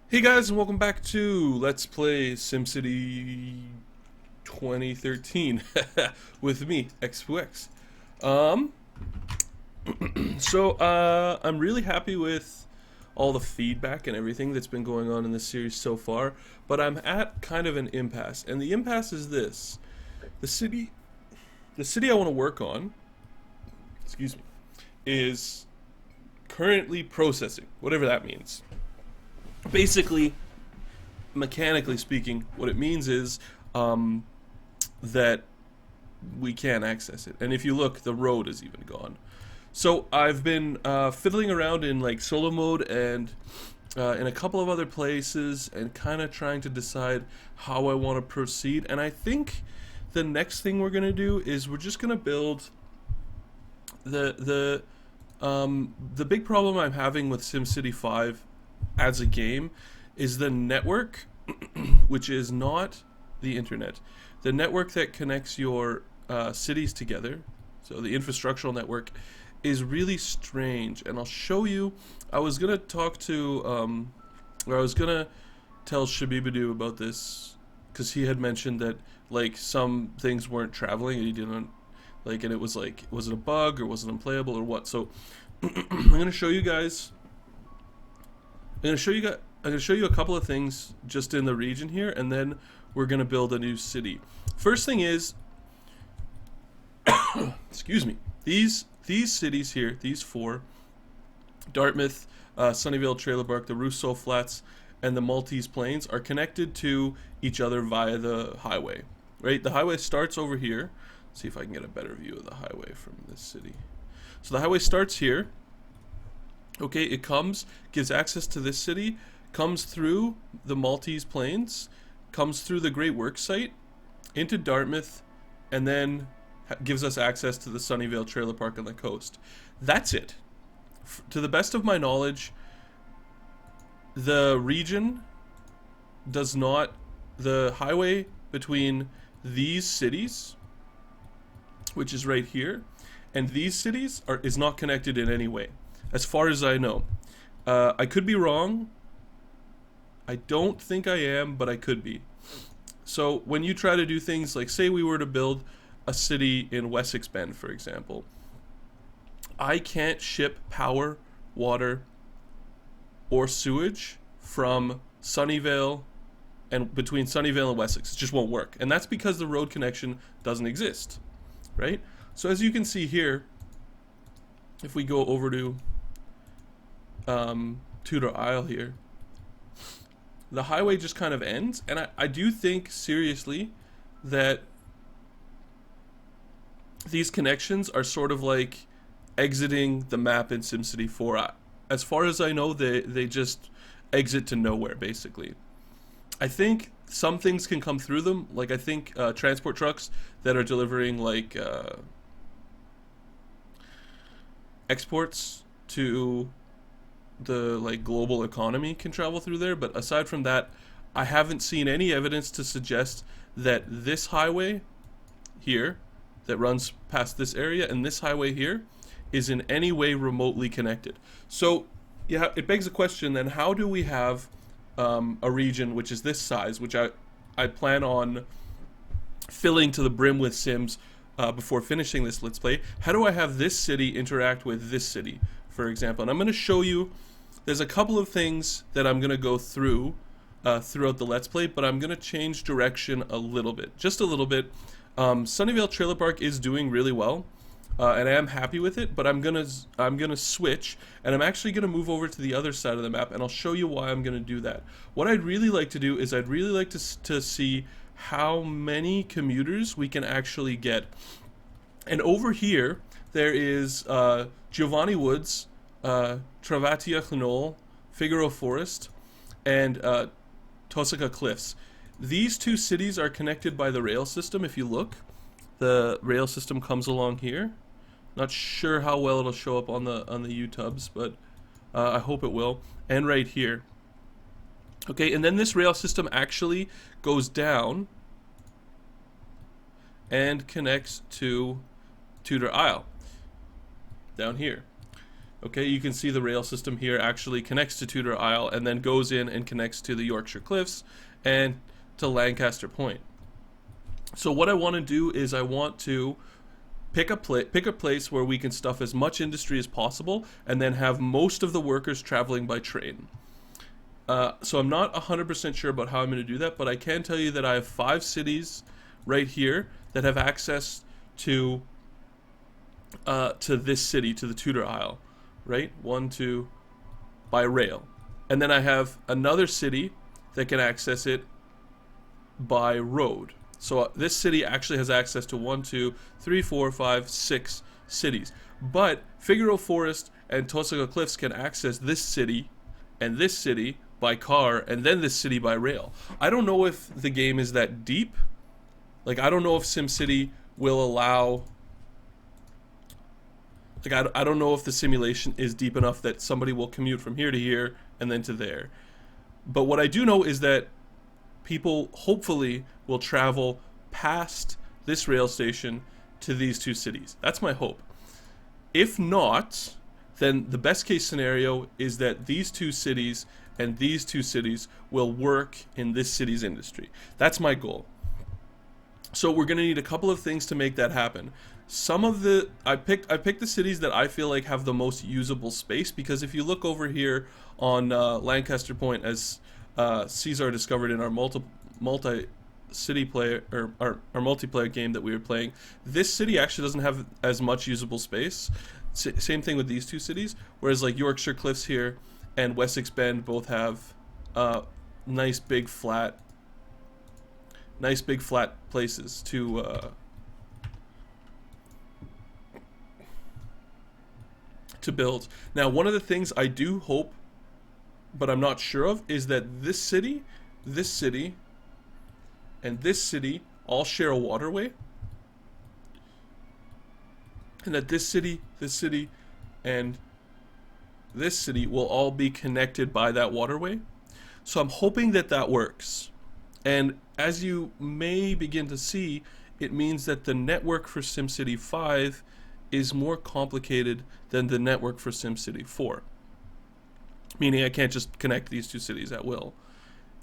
Hey guys, and welcome back to Let's Play SimCity 2013 with me, X2X. Um, I'm really happy with all the feedback and everything that's been going on in this series so far, but I'm at kind of an impasse, and the impasse is this: the city, the city I want to work on, excuse me, is currently processing, whatever that means. Basically, mechanically speaking, what it means is that we can't access it. And if you look, the road is even gone. So I've been fiddling around in like solo mode and in a couple of other places and kind of trying to decide how I want to proceed. And I think the next thing we're gonna do is we're just gonna build the big problem I'm having with SimCity 5 as a game is the network, which is not the internet. The network that connects your cities together, so the infrastructural network, is really strange. And I'll show you. I was gonna talk to, or I was gonna tell Shabibadoo about this because he had mentioned that like some things weren't traveling and he didn't like, and it was like, was it a bug or was it unplayable or what? So I'm gonna show you guys. I'm gonna show you a couple of things just in the region here, and then we're gonna build a new city. First thing is, excuse me, these cities here, these four, Dartmouth, Sunnyvale Trailer Park, the Russo Flats, and the Maltese Plains, are connected to each other via the highway. Right, the highway starts over here. Let's see if I can get a better view of the highway from this city. So the highway starts here. Okay, it comes, gives access to this city, comes through the Maltese Plains, comes through the Great Works site, into Dartmouth, and then gives us access to the Sunnyvale Trailer Park on the coast. That's it. To the best of my knowledge, the region does not, the highway between these cities, which is right here, and these cities is not connected in any way. As far as I know. I could be wrong. I don't think I am, but I could be. So when you try to do things like, say we were to build a city in Wessex Bend, for example, I can't ship power, water, or sewage from Sunnyvale and between Sunnyvale and Wessex. It just won't work. And that's because the road connection doesn't exist, right? So as you can see here, if we go over to Tudor Isle here, the highway just kind of ends, and I do think seriously that these connections are sort of like exiting the map in SimCity 4. As far as I know, they just exit to nowhere, basically. I think some things can come through them, like I think transport trucks that are delivering like exports to the like global economy can travel through there, but aside from that, I haven't seen any evidence to suggest that this highway here that runs past this area and this highway here is in any way remotely connected. So yeah, it begs the question then, how do we have a region which is this size, which I plan on filling to the brim with Sims before finishing this Let's Play? How do I have this city interact with this city, for example? And I'm going to show you, there's a couple of things that I'm going to go through throughout the Let's Play, but I'm going to change direction a little bit, just a little bit. Sunnyvale Trailer Park is doing really well, and I am happy with it, but I'm gonna switch, and I'm actually gonna move over to the other side of the map, and I'll show you why I'm gonna do that. What I'd really like to do is I'd really like to see how many commuters we can actually get. And over here, there is Giovanni Woods, Travatia Knoll, Figaro Forest, and Tosaka Cliffs. These two cities are connected by the rail system. If you look, the rail system comes along here. Not sure how well it'll show up on the YouTubes, but I hope it will. And right here. Okay, and then this rail system actually goes down and connects to Tudor Isle down here. Okay, you can see the rail system here actually connects to Tudor Isle and then goes in and connects to the Yorkshire Cliffs and to Lancaster Point. So what I want to do is I want to pick a place where we can stuff as much industry as possible and then have most of the workers traveling by train. So I'm not 100% sure about how I'm going to do that, but I can tell you that I have 5 cities right here that have access to this city, to the Tudor Isle, right? 1, 2, by rail. And then I have another city that can access it by road. So this city actually has access to 1, 2, 3, 4, 5, 6 cities. But Figaro Forest and Tosaga Cliffs can access this city and this city by car, and then this city by rail. I don't know if the game is that deep. Like, I don't know if SimCity will allow... Like, I don't know if the simulation is deep enough that somebody will commute from here to here and then to there. But what I do know is that people hopefully will travel past this rail station to these 2 cities. That's my hope. If not, then the best case scenario is that these 2 cities and these 2 cities will work in this city's industry. That's my goal. So we're going to need a couple of things to make that happen. Some of the I picked the cities that I feel like have the most usable space, because if you look over here on Lancaster Point, as Caesar discovered in our multi-city player, or our multiplayer game that we were playing, this city actually doesn't have as much usable space. Same thing with these 2 cities, whereas like Yorkshire Cliffs here and Wessex Bend both have nice big flat places to build. Now, one of the things I do hope, but I'm not sure of, is that this city, and this city all share a waterway, and that this city, and this city will all be connected by that waterway. So I'm hoping that that works. And as you may begin to see, it means that the network for SimCity 5 is more complicated than the network for SimCity 4. Meaning I can't just connect these 2 cities at will.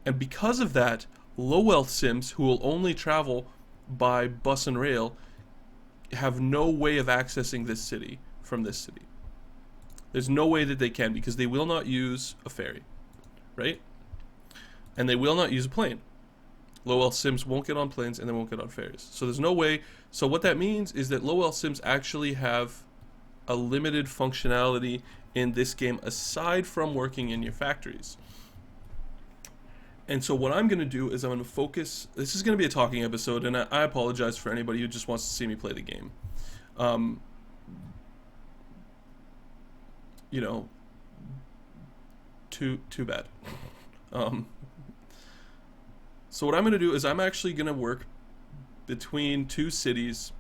And because of that, low-wealth Sims who will only travel by bus and rail have no way of accessing this city from this city. There's no way that they can, because they will not use a ferry, right? And they will not use a plane. Low-wealth Sims won't get on planes and they won't get on ferries. So there's no way. So what that means is that low-wealth Sims actually have a limited functionality in this game aside from working in your factories. And so what I'm going to do is I'm going to focus... This is going to be a talking episode, and I apologize for anybody who just wants to see me play the game. You know, too bad. So what I'm going to do is I'm actually going to work between 2 cities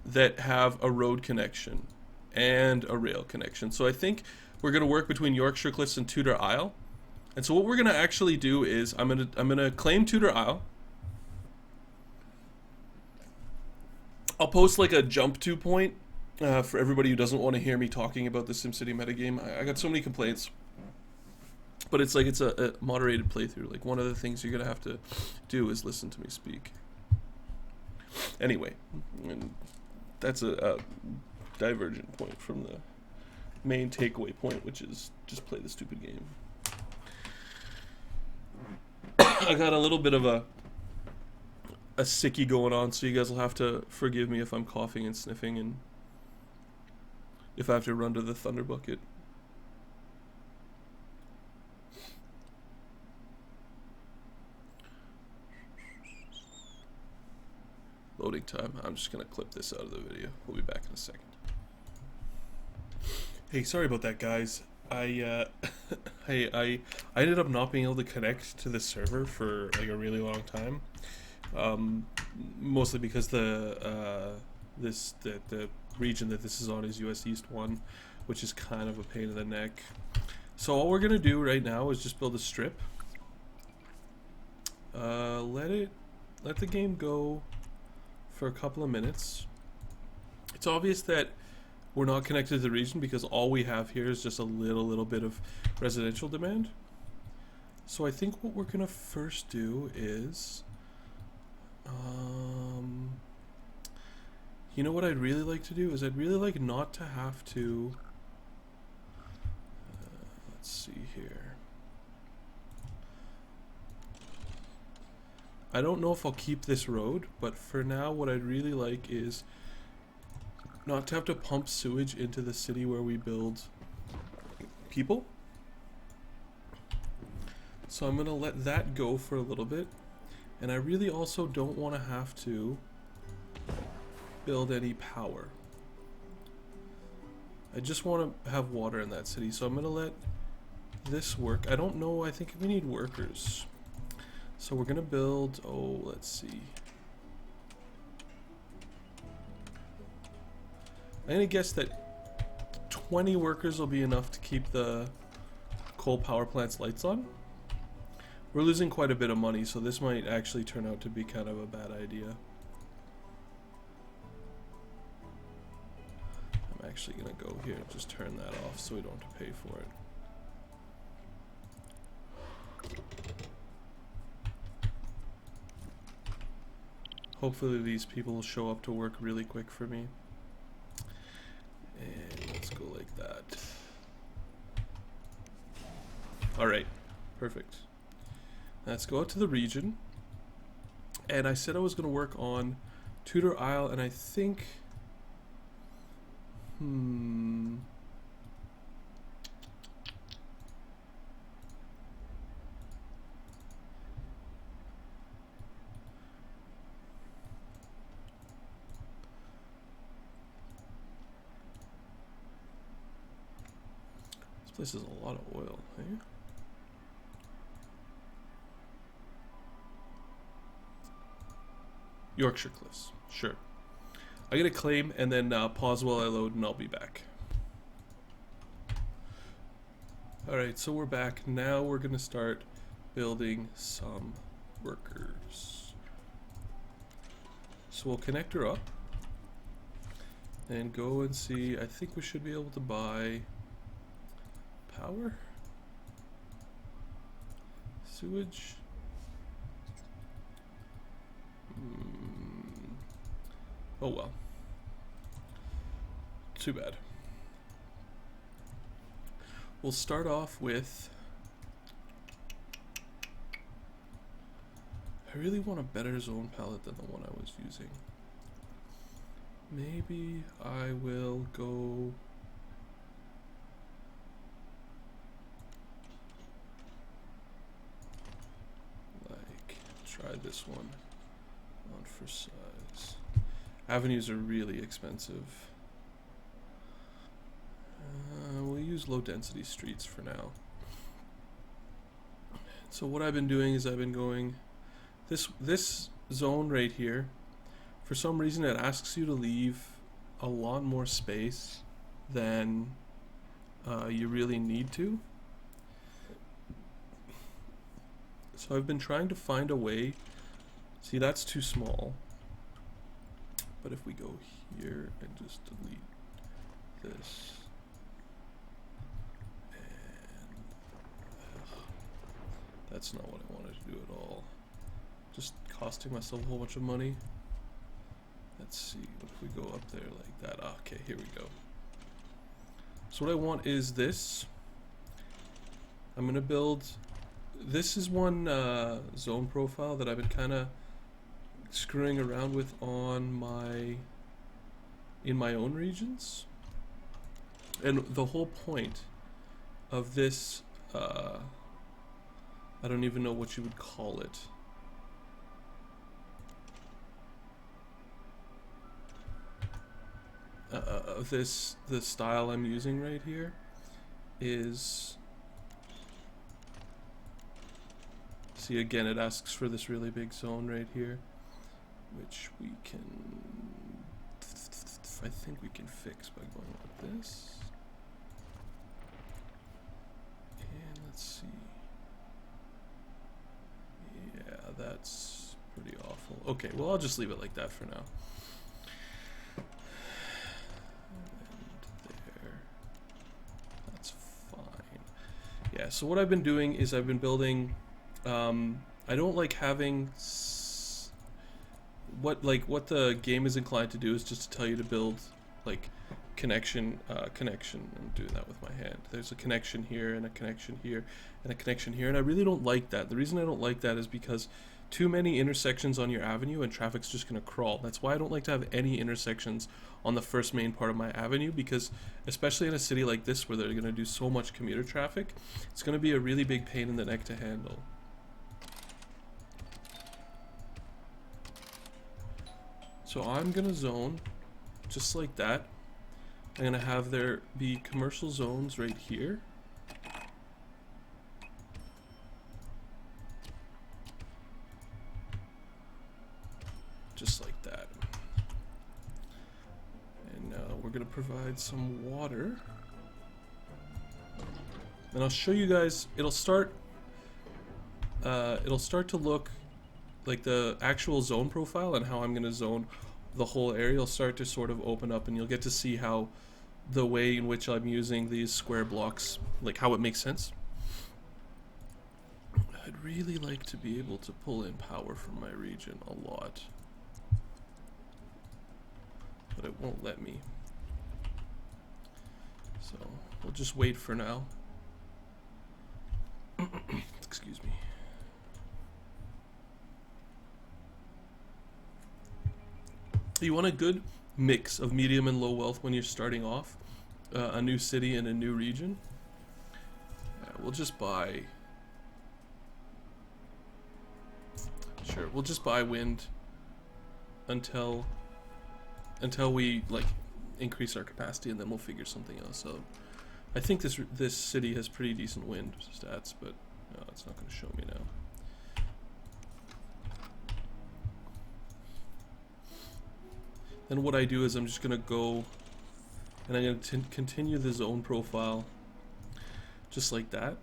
that have a road connection and a rail connection. So I think we're going to work between Yorkshire Cliffs and Tudor Isle. And so what we're going to actually do is I'm going to claim Tudor Isle. I'll post like a jump to point for everybody who doesn't want to hear me talking about the SimCity metagame. I got so many complaints. But it's like it's a moderated playthrough. Like, one of the things you're going to have to do is listen to me speak. Anyway, that's a divergent point from the main takeaway point, which is just play the stupid game. I got a little bit of a sickie going on, so you guys will have to forgive me if I'm coughing and sniffing and if I have to run to the Thunder Bucket. Loading time. I'm just gonna clip this out of the video. We'll be back in a second. Hey, sorry about that, guys. I ended up not being able to connect to the server for like a really long time. Mostly because the region that this is on is US East 1, which is kind of a pain in the neck. So all we're gonna do right now is just build a strip. Let the game go for a couple of minutes. It's obvious that we're not connected to the region because all we have here is just a little bit of residential demand. So I think what we're gonna first do is, you know what I'd really like to do is I'd really like not to have to, let's see here. I don't know if I'll keep this road, but for now what I'd really like is not to have to pump sewage into the city where we build people. So I'm gonna let that go for a little bit. And I really also don't want to have to build any power. I just want to have water in that city, so I'm gonna let this work. I don't know, I think we need workers. So we're gonna build, oh, let's see. I'm gonna guess that 20 workers will be enough to keep the coal power plant's lights on. We're losing quite a bit of money, so this might actually turn out to be kind of a bad idea. I'm actually gonna go here and just turn that off so we don't have to pay for it. Hopefully these people will show up to work really quick for me. And let's go like that. Alright, perfect. Let's go out to the region. And I said I was going to work on Tudor Isle, and I think... This place has a lot of oil, eh? Yorkshire Cliffs, sure. I get a claim and then pause while I load and I'll be back. Alright, so we're back. Now we're gonna start building some workers. So we'll connect her up and go and see. I think we should be able to buy power, sewage. Oh well. Too bad. We'll start off with... I really want a better zone palette than the one I was using. Maybe I will go... like, try this one on for size. Avenues are really expensive. We'll use low density streets for now. So what I've been doing is I've been going this zone right here. For some reason it asks you to leave a lot more space than you really need to. So I've been trying to find a way. See, that's too small. But if we go here and just delete this, and that's not what I wanted to do at all. Just costing myself a whole bunch of money. Let's see, what if we go up there like that? Okay, here we go. So what I want is this. I'm gonna build, this is one zone profile that I've been kind of screwing around with on in my own regions, and the whole point of this I don't even know what you would call it. The style I'm using right here is, see again it asks for this really big zone right here, which we can, I think we can fix by going like this. And let's see. Yeah, that's pretty awful. Okay, well I'll just leave it like that for now. And So what I've been doing is I've been building. I don't like having what the game is inclined to do is just to tell you to build like connection. I'm doing that with my hand. There's a connection here and a connection here and a connection here, and I really don't like that. The reason I don't like that is because too many intersections on your avenue and traffic's just going to crawl. That's why I don't like to have any intersections on the first main part of my avenue, because especially in a city like this where they're going to do so much commuter traffic, it's going to be a really big pain in the neck to handle. So I'm going to zone just like that. I'm going to have there be commercial zones right here. Just like that. And now we're going to provide some water. And I'll show you guys, it'll start to look like the actual zone profile and how I'm going to zone the whole area will start to sort of open up, and you'll get to see how the way in which I'm using these square blocks, like how it makes sense. I'd really like to be able to pull in power from my region a lot, but it won't let me. So we'll just wait for now. Excuse me. You want a good mix of medium and low wealth when you're starting off a new city and a new region. We'll just buy. Sure, we'll just buy wind until we like increase our capacity, and then we'll figure something else out. I think this city has pretty decent wind stats, but no, it's not going to show me now. Then what I do is I'm just going to go and I'm going to continue the zone profile just like that.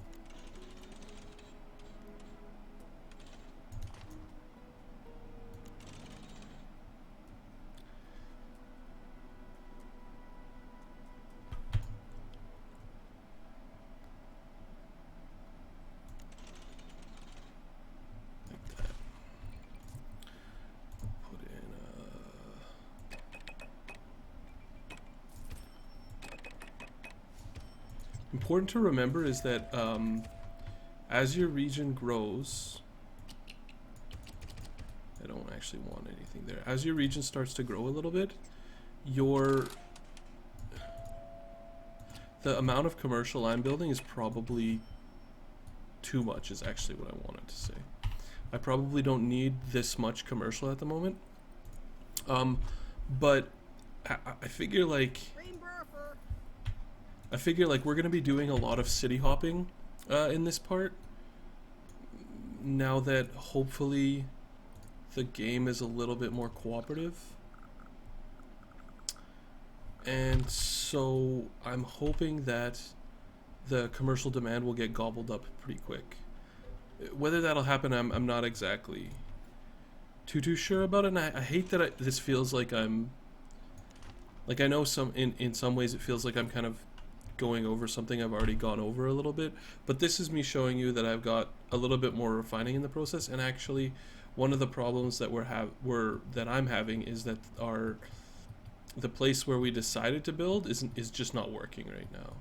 Important to remember is that as your region grows, I don't actually want anything there. As your region starts to grow a little bit, the amount of commercial I'm building is probably too much, is actually what I wanted to say. I probably don't need this much commercial at the moment, but I figure like we're going to be doing a lot of city hopping in this part, now that hopefully the game is a little bit more cooperative. And so I'm hoping that the commercial demand will get gobbled up pretty quick. Whether that'll happen, I'm not exactly too sure about it, and I hate that this feels like I'm... Like, I know in some ways it feels like I'm kind of going over something I've already gone over a little bit, but this is me showing you that I've got a little bit more refining in the process. And actually one of the problems that I'm having is that the place where we decided to build is just not working right now,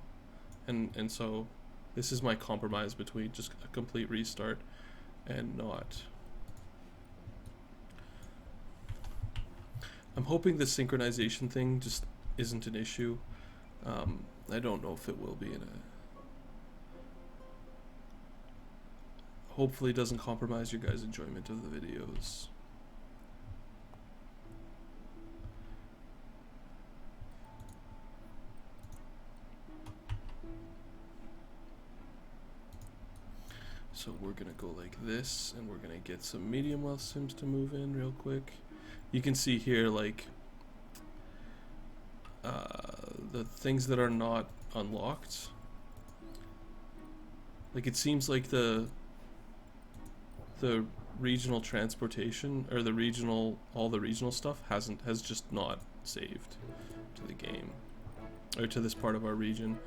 and so this is my compromise between just a complete restart and not. I'm hoping the synchronization thing just isn't an issue. I don't know if it will be hopefully it doesn't compromise your guys' enjoyment of the videos. So we're gonna go like this, and we're gonna get some medium wealth sims to move in real quick. You can see here like the things that are not unlocked. Like, it seems like the regional transportation, or all the regional stuff has just not saved to the game, or to this part of our region.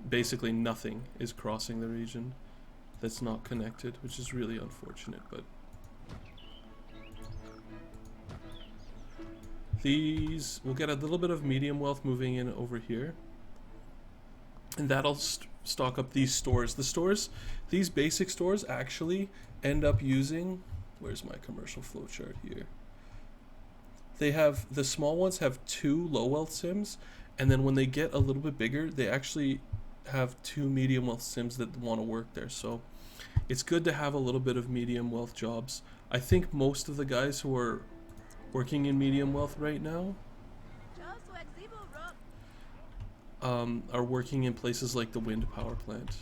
Basically nothing is crossing the region. that's not connected, which is really unfortunate, but these, we'll get a little bit of medium wealth moving in over here, and that'll stock up these stores. The stores, these basic stores actually end up using, where's my commercial flowchart here? They have, the small ones have 2 low wealth sims, and then when they get a little bit bigger, they actually have 2 medium wealth sims that want to work there. So it's good to have a little bit of medium wealth jobs. I think most of the guys who are working in medium wealth right now are working in places like the wind power plant.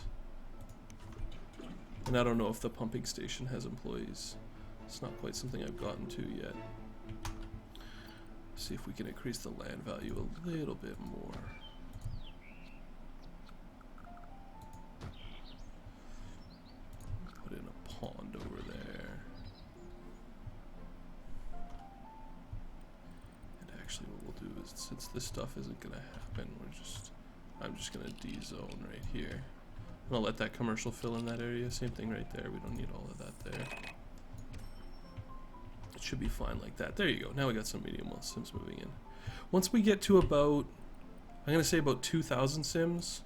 And I don't know if the pumping station has employees. It's not quite something I've gotten to yet. See if we can increase the land value a little bit more. Put in a pond over there. And actually what we'll do is, since this stuff isn't going to happen, I'm just going to D-zone right here. I'm going to let that commercial fill in that area. Same thing right there. We don't need all of that there. It should be fine like that. There you go. Now we got some medium wealth sims moving in. Once we get to about, I'm going to say about 2,000 sims,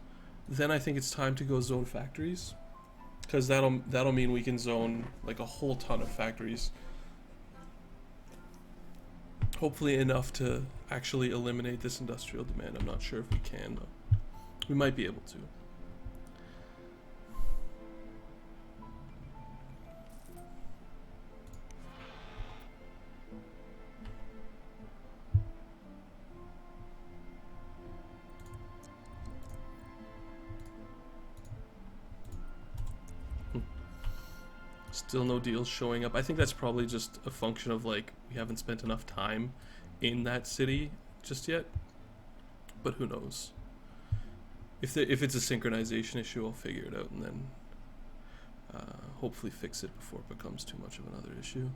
then I think it's time to go zone factories. Because that'll mean we can zone like a whole ton of factories. Hopefully enough to actually eliminate this industrial demand. I'm not sure if we can though. We might be able to. Still no deals showing up. I think that's probably just a function of like we haven't spent enough time in that city just yet. But who knows? If it's a synchronization issue, I'll figure it out and then hopefully fix it before it becomes too much of another issue.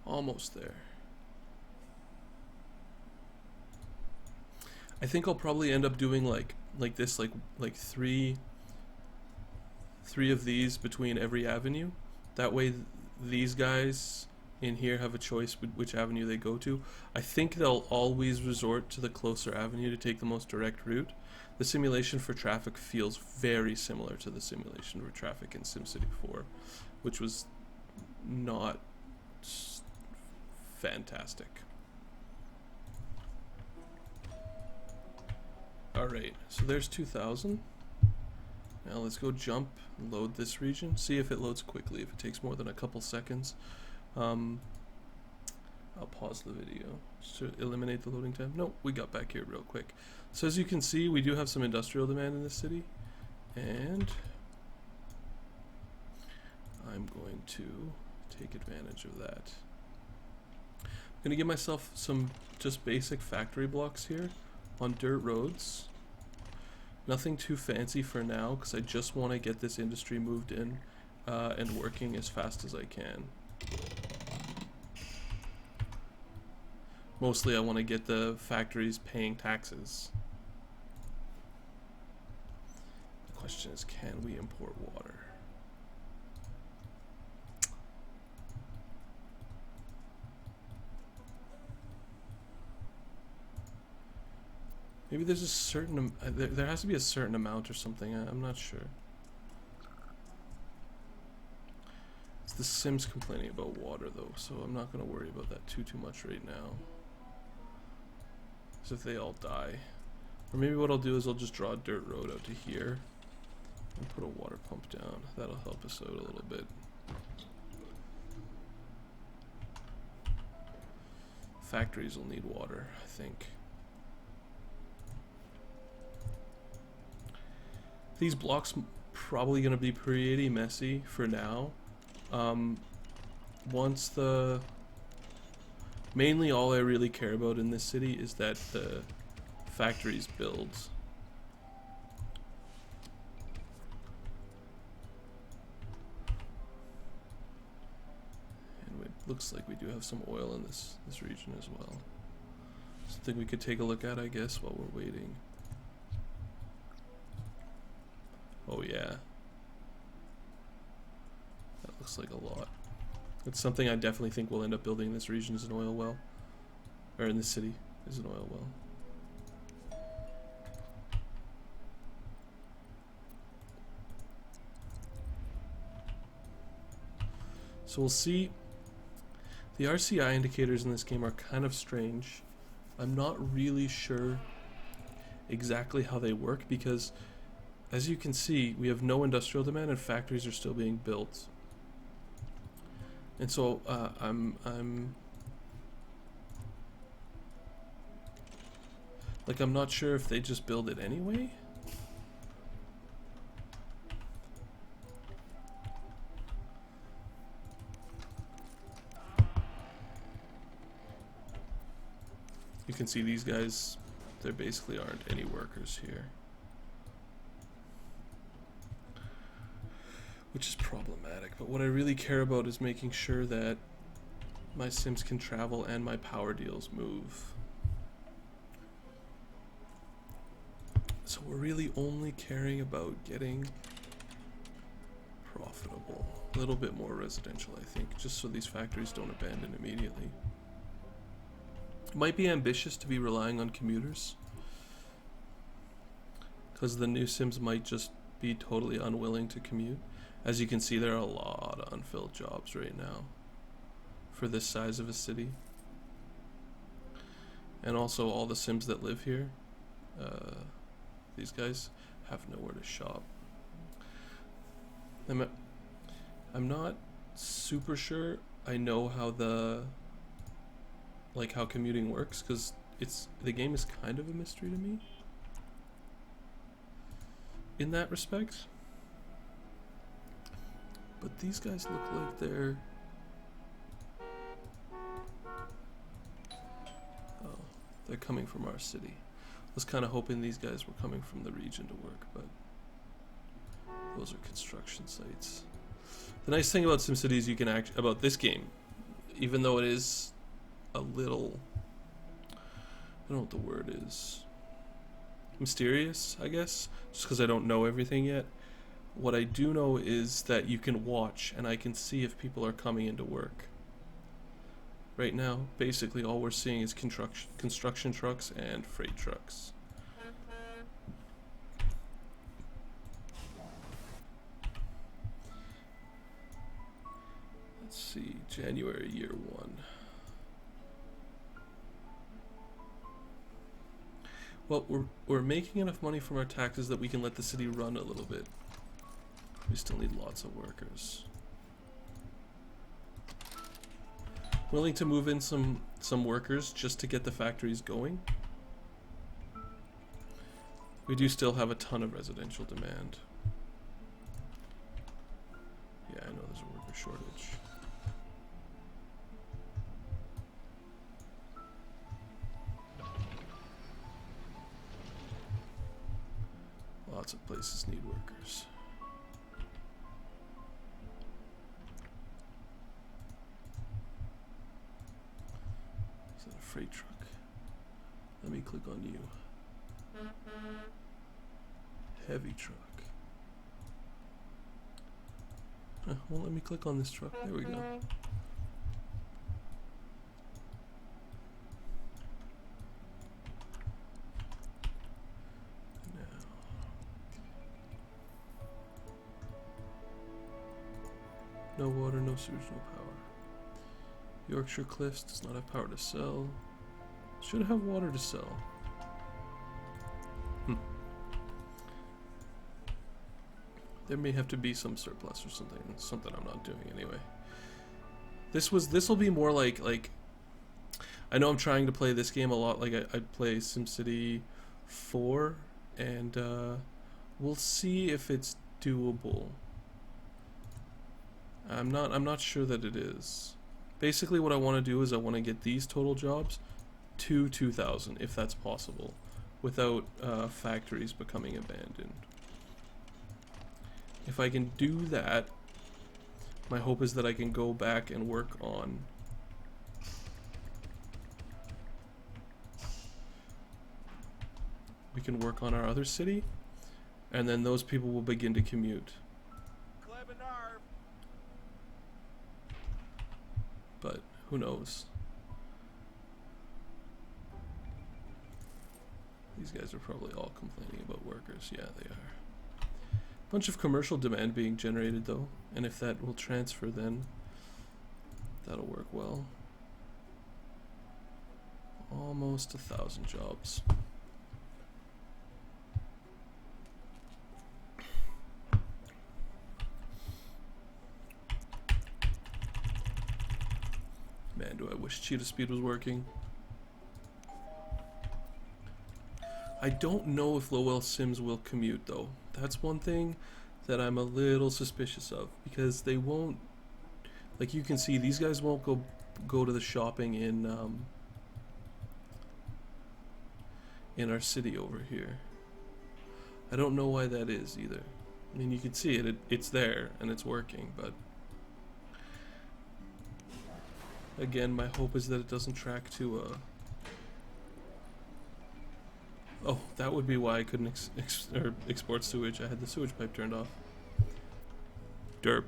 Almost there. I think I'll probably end up doing like this, like three of these between every avenue. That way these guys in here have a choice with which avenue they go to. I think they'll always resort to the closer avenue to take the most direct route. The simulation for traffic feels very similar to the simulation for traffic in SimCity 4, which was not fantastic. Alright, so there's 2,000. Now let's go jump and load this region. See if it loads quickly. If it takes more than a couple seconds, I'll pause the video just to eliminate the loading time. Nope, we got back here real quick. So as you can see, we do have some industrial demand in this city, and I'm going to take advantage of that. I'm going to give myself some just basic factory blocks here on dirt roads. Nothing too fancy for now because I just want to get this industry moved in and working as fast as I can. Mostly I want to get the factories paying taxes. The question is, can we import water? Maybe there's a certain, there has to be a certain amount or something, I'm not sure. It's the Sims complaining about water though, so I'm not going to worry about that too much right now. As if they all die. Or maybe what I'll do is I'll just draw a dirt road out to here and put a water pump down. That'll help us out a little bit. Factories will need water, I think. These blocks probably going to be pretty messy for now. Once the... Mainly all I really care about in this city is that the factories build. And we Looks like we do have some oil in this region as well. Something we could take a look at, I guess, while we're waiting. Oh yeah. That looks like a lot. It's something I definitely think we'll end up building in this region as an oil well. Or in this city as an oil well. So we'll see. The RCI indicators in this game are kind of strange. I'm not really sure exactly how they work because, as you can see, we have no industrial demand and factories are still being built. And so I'm not sure if they just build it anyway. You can see these guys, there basically aren't any workers here. Which is problematic, but what I really care about is making sure that my Sims can travel and my power deals move. So we're really only caring about getting profitable. A little bit more residential, I think, just so these factories don't abandon immediately. It might be ambitious to be relying on commuters, because the new Sims might just be totally unwilling to commute. As you can see, there are a lot of unfilled jobs right now for this size of a city. And also all the Sims that live here, these guys have nowhere to shop. I'm not super sure I know how how commuting works, because the game is kind of a mystery to me in that respect. But these guys look like they're... Oh, they're coming from our city. I was kind of hoping these guys were coming from the region to work, but those are construction sites. The nice thing about SimCity is you can about this game, even though it is a little... I don't know what the word is. Mysterious, I guess, just because I don't know everything yet. What I do know is that you can watch, and I can see if people are coming into work. Right now, basically all we're seeing is construction trucks and freight trucks. Let's see, January year 1. Well, we're making enough money from our taxes that we can let the city run a little bit. We still need lots of workers. Willing to move in some workers just to get the factories going. We do still have a ton of residential demand. Yeah, I know there's a worker shortage. Lots of places need workers. Freight truck. Let me click on you. Heavy truck. Well, let me click on this truck. There we go. Now. No water, no sewage, no power. Yorkshire Cliffs does not have power to sell. Should have water to sell. There may have to be some surplus or something I'm not doing anyway. This will be more like I know I'm trying to play this game a lot like I play SimCity 4, and we'll see if it's doable. I'm not sure that it is. Basically what I want to do is I want to get these total jobs to 2,000 if that's possible, without factories becoming abandoned. If I can do that, my hope is that I can go back and work on we can work on our other city, and then those people will begin to commute. But who knows? These guys are probably all complaining about workers. Yeah, they are. Bunch of commercial demand being generated though, and if that will transfer, then that'll work well. Almost 1,000 jobs. Man, do I wish cheetah speed was working. I don't know if Lowell Sims will commute though. That's one thing that I'm a little suspicious of, because they won't, like you can see, these guys won't go to the shopping in our city over here. I don't know why that is either. I mean, you can see it, it's there and it's working, but again, my hope is that it doesn't track to oh, that would be why I couldn't export sewage. I had the sewage pipe turned off. Derp.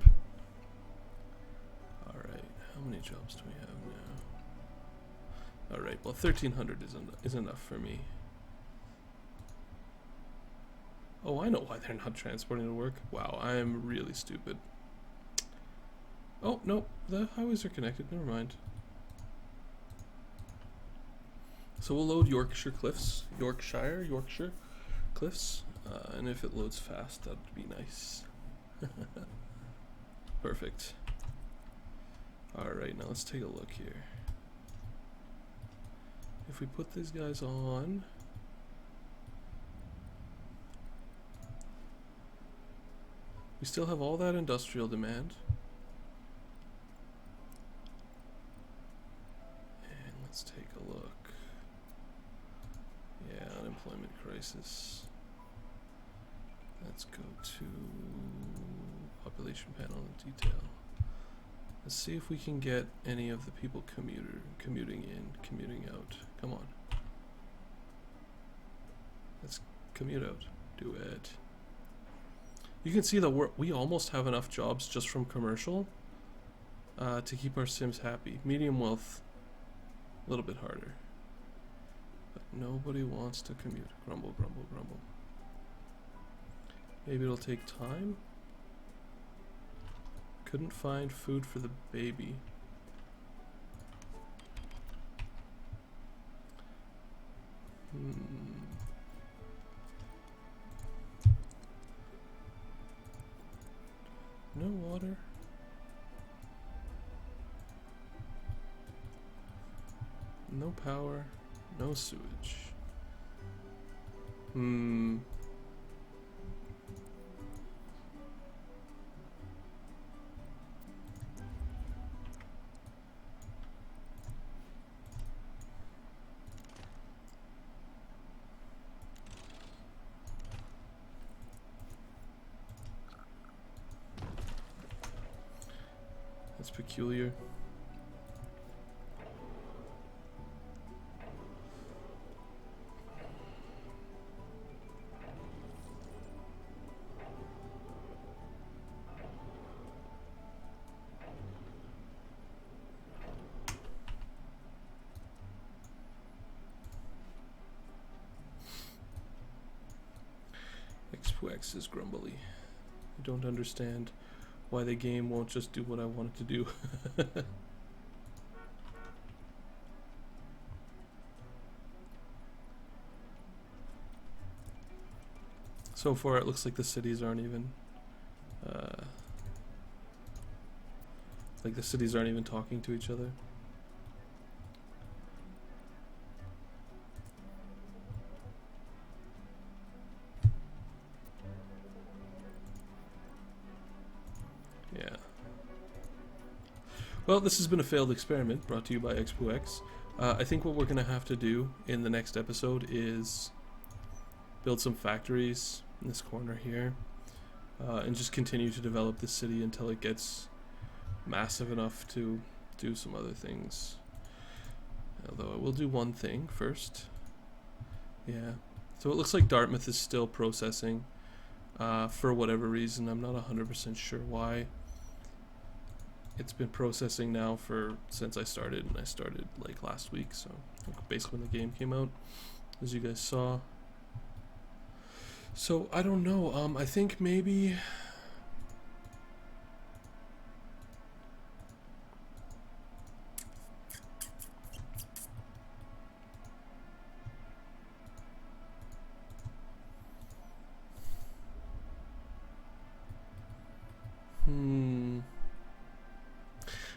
Alright, how many jobs do we have now? Alright, well 1,300 is enough for me. Oh, I know why they're not transporting to work. Wow, I am really stupid. Oh, no, the highways are connected, never mind. So we'll load Yorkshire Cliffs, Yorkshire Cliffs, and if it loads fast, that'd be nice. Perfect. Alright, now let's take a look here. If we put these guys on, we still have all that industrial demand. And let's take a look. Yeah, unemployment crisis. Let's go to population panel and detail. Let's see if we can get any of the people commuting in, commuting out. Come on. Let's commute out. Do it. You can see that we almost have enough jobs just from commercial to keep our Sims happy. Medium wealth, a little bit harder. But nobody wants to commute. Grumble, grumble, grumble. Maybe it'll take time. Couldn't find food for the baby. No water. No power. No sewage. That's peculiar. X2X is grumbly. I don't understand why the game won't just do what I want it to do. So far it looks like the cities aren't even talking to each other. Yeah. Well, this has been a failed experiment brought to you by X2X. I think what we're going to have to do in the next episode is build some factories in this corner here, and just continue to develop the city until it gets massive enough to do some other things. Although I will do one thing first. Yeah. So it looks like Dartmouth is still processing for whatever reason. I'm not 100% sure why. It's been processing now since I started, and I started like last week, so basically when the game came out, as you guys saw. So I don't know. I think maybe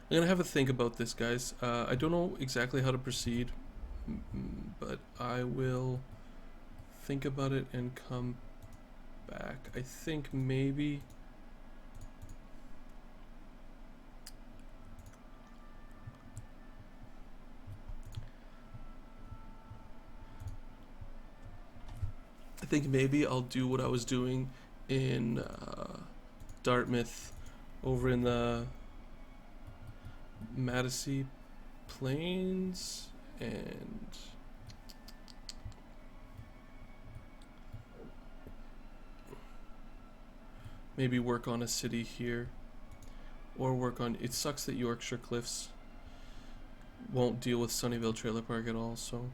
I'm gonna have a think about this, guys. I don't know exactly how to proceed, but I will think about it and come back. I think maybe I'll do what I was doing in Dartmouth over in the Maxis Plains, and maybe work on a city here, or work on, it sucks that Yorkshire Cliffs won't deal with Sunnyvale Trailer Park at all. So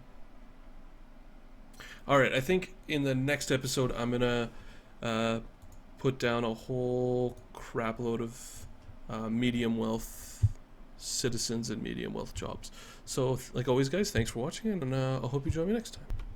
alright, I think in the next episode I'm gonna put down a whole crap load of medium wealth citizens and medium wealth jobs. So like always, guys, thanks for watching, and I hope you join me next time.